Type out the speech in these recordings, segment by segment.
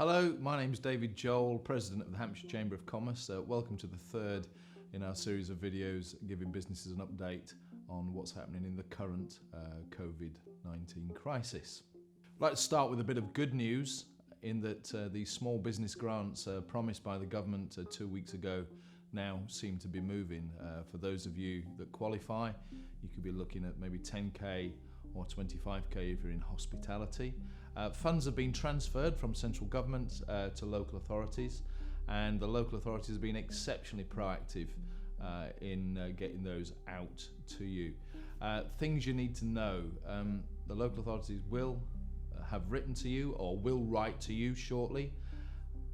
Hello, my name is David Joel, President of the Hampshire Chamber of Commerce. Welcome to the third in our series of videos giving businesses an update on what's happening in the current COVID-19 crisis. I'd like to start with a bit of good news in that the small business grants promised by the government 2 weeks ago now seem to be moving. For those of you that qualify, you could be looking at maybe 10k or 25k if you're in hospitality. Funds have been transferred from central government to local authorities, and the local authorities have been exceptionally proactive in getting those out to you. Things you need to know: the local authorities will have written to you or will write to you shortly.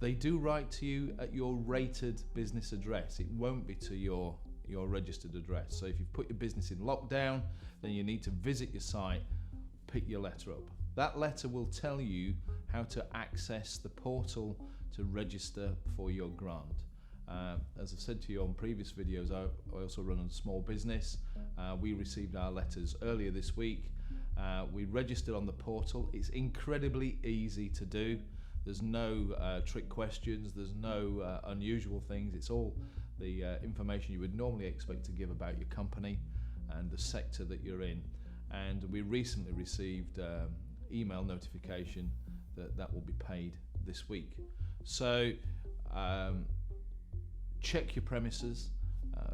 They do write to you at your rated business address. It won't be to your registered address. So if you've put your business in lockdown, then you need to visit your site, pick your letter up. That letter will tell you how to access the portal to register for your grant. As I've said to you on previous videos, I also run a small business. We received our letters earlier this week. We registered on the portal. It's incredibly easy to do. There's no trick questions, there's no unusual things. It's all the information you would normally expect to give about your company and the sector that you're in. And we recently received email notification that will be paid this week. So check your premises,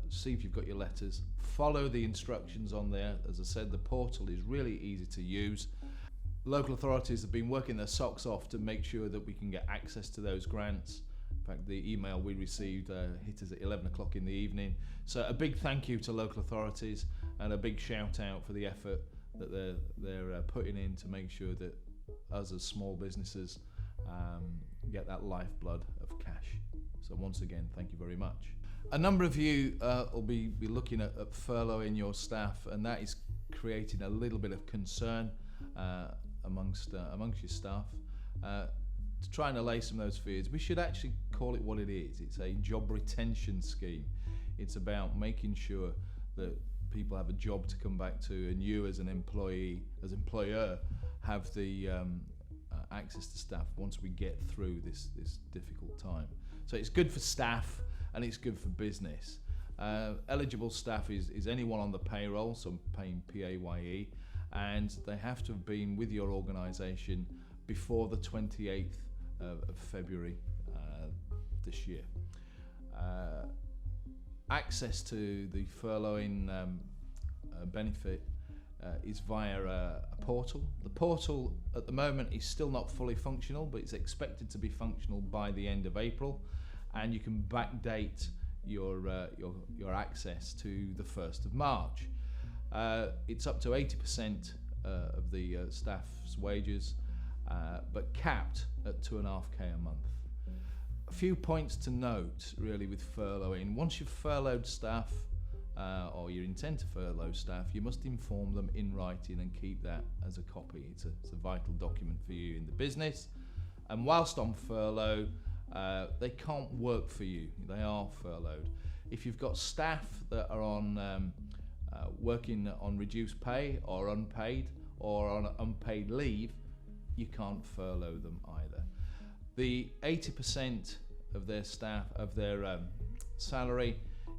see if you've got your letters, follow the instructions on there. As I said, the portal is really easy to use. Local authorities have been working their socks off to make sure that we can get access to those grants. In fact, the email we received hit us at 11 o'clock in the evening. So a big thank you to local authorities and a big shout out for the effort that they're putting in to make sure that us as small businesses get that lifeblood of cash. So once again, thank you very much. A number of you will be looking at furloughing your staff, and that is creating a little bit of concern amongst your staff. To try and allay some of those fears, we should actually call it what it is. It's a job retention scheme. It's about making sure that people have a job to come back to, and you as an employer, have the access to staff once we get through this difficult time. So it's good for staff and it's good for business. Eligible staff is anyone on the payroll, so paying PAYE, and they have to have been with your organisation before the 28th of February this year. Access to the furloughing benefit is via a portal. The portal at the moment is still not fully functional, but it's expected to be functional by the end of April, and you can backdate your access to the 1st of March. It's up to 80% of the staff's wages, but capped at 2.5k a month. A few points to note really with furloughing. Once you've furloughed staff, or you intend to furlough staff, you must inform them in writing and keep that as a copy. It's a vital document for you in the business. And whilst on furlough, they can't work for you. They are furloughed. If you've got staff that are on working on reduced pay or unpaid or on unpaid leave, you can't furlough them either. The 80% of their staff, of their salary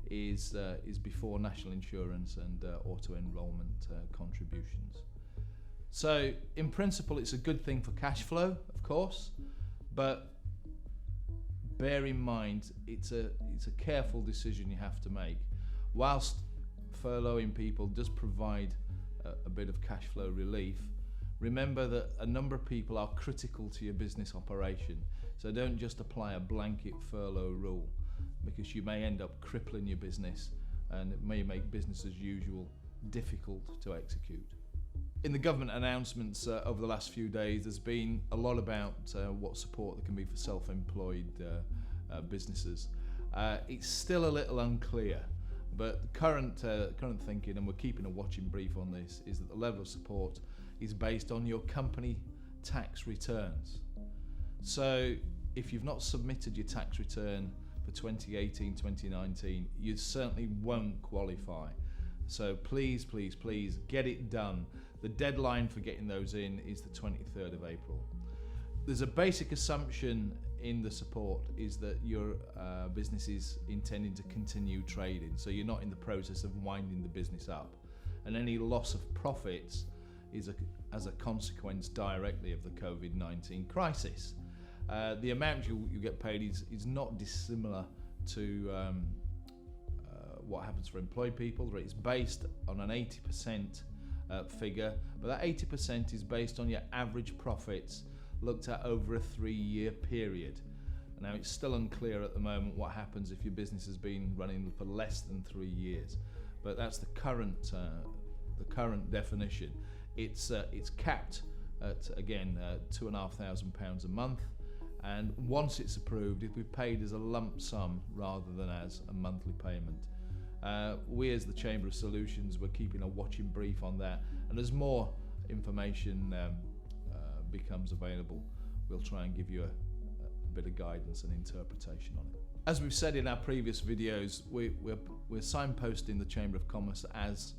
is before national insurance and auto enrolment contributions. So in principle, it's a good thing for cash flow, of course, but bear in mind it's a careful decision you have to make. Whilst furloughing people does provide a bit of cash flow relief, remember that a number of people are critical to your business operation. So don't just apply a blanket furlough rule, because you may end up crippling your business and it may make business as usual difficult to execute. In the government announcements over the last few days, there's been a lot about what support there can be for self-employed businesses. It's still a little unclear, but the current thinking, and we're keeping a watching brief on this, is that the level of support is based on your company tax returns. So if you've not submitted your tax return for 2018, 2019, you certainly won't qualify. So please, please, please get it done. The deadline for getting those in is the 23rd of April. there's a basic assumption in the support is that your business is intending to continue trading, so you're not in the process of winding the business up, and any loss of profits is as a consequence directly of the COVID-19 crisis. The amount you get paid is not dissimilar to what happens for employed people. It's based on an 80% figure, but that 80% is based on your average profits looked at over a 3-year period. Now, it's still unclear at the moment what happens if your business has been running for less than 3 years, but that's the current definition. It's capped at, again, £2,500 a month, and once it's approved, it'll be paid as a lump sum rather than as a monthly payment. We as the Chamber of Solutions, we're keeping a watching brief on that, and as more information becomes available, we'll try and give you a bit of guidance and interpretation on it. As we've said in our previous videos, we're signposting the Chamber of Commerce as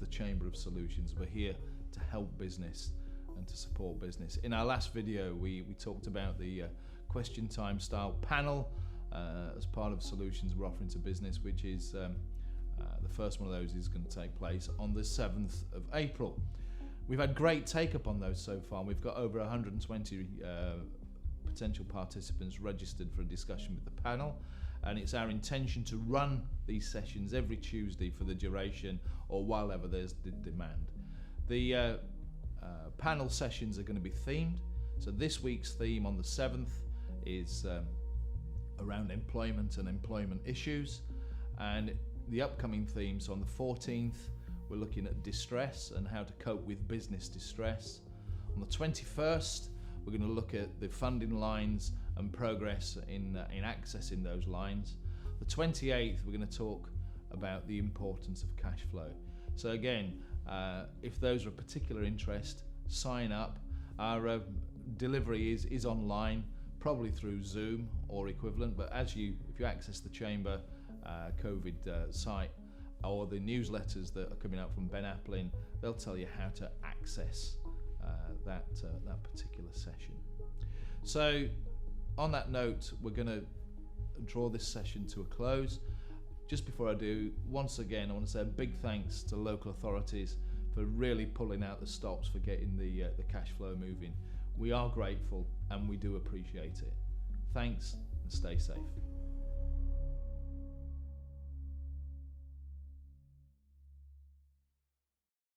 the Chamber of Solutions. We're here to help business and to support business. In our last video, we talked about the question time style panel as part of solutions we're offering to business, which is the first one of those is going to take place on the 7th of April. We've had great take up on those so far. We've got over 120 potential participants registered for a discussion with the panel, and it's our intention to run these sessions every Tuesday for the duration or while ever there's demand. The panel sessions are going to be themed. So this week's theme on the 7th is around employment and employment issues, and the upcoming themes on the 14th, we're looking at distress and how to cope with business distress. On the 21st, we're going to look at the funding lines and progress in accessing those lines. The 28th, we're going to talk about the importance of cash flow. So again, if those are of particular interest, sign up. Our delivery is online, probably through Zoom or equivalent, but if you access the Chamber COVID site or the newsletters that are coming out from Ben Applin, they'll tell you how to access that particular session. So on that note, we're going to draw this session to a close. Just before I do, once again, I want to say a big thanks to local authorities for really pulling out the stops for getting the cash flow moving. We are grateful and we do appreciate it. Thanks and stay safe.